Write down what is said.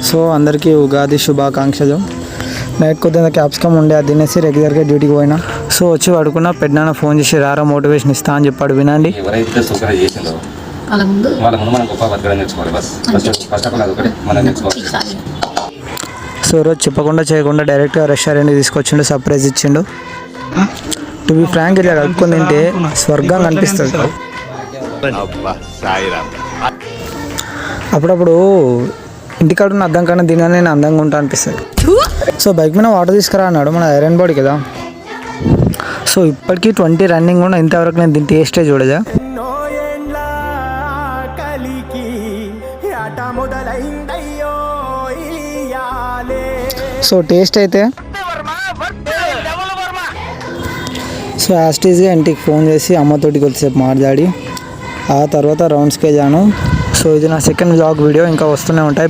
So అందరికీ ఉగాది శుభాకాంక్షలు. Night కొద్దిగా క్యాప్సికమ్ ఉండే అది తినేసి రెగ్యులర్గా డ్యూటీకి పోయినా. సో వచ్చి పడుకున్నా. పెద్దనాన్న ఫోన్ చేసి రారా మోటివేషన్ ఇస్తా అని చెప్పాడు. వినండి. ఎవరైతే సూపర్ చేసిందో వాళ్ళ ముందు మనం గొప్ప బతకడం నేర్చుకోవాలి. ఫస్ట్ ఆఫ్ ఆల్ అదొకటి మనం నేర్చుకోవాలి. సో రోజు చెప్పకుండా చేయకుండా డైరెక్ట్గా రెస్టారెంట్కి తీసుకొచ్చిండు. సర్ప్రైజ్ ఇచ్చిండు. టు బి ఫ్రాంక్, ఇలా కలుపుకొని తింటే స్వర్గం కనిపిస్తుంది. అప్పుడప్పుడు ఇంటికాడ ఉన్న అద్దం కన్నా దీనిగా నేను అందంగా ఉంటా అనిపిస్తుంది. సో బైక్ మీద వాటర్ తీసుకురా అన్నాడు. మన ఐరన్ బాడీ కదా. సో ఇప్పటికీ 20 రన్నింగ్ కూడా ఇంతవరకు నేను దీని టేస్టే చూడదా. సో టేస్ట్ అయితే సో యాస్టీస్గా ఇంటికి ఫోన్ చేసి అమ్మతోటి కొద్దిసేపు మాట్లాడి ఆ తర్వాత రౌండ్స్కి వెళ్ళాను. సో ఇది నా సెకండ్ వ్లాగ్ వీడియో. ఇంకా వస్తూనే ఉంటాయి.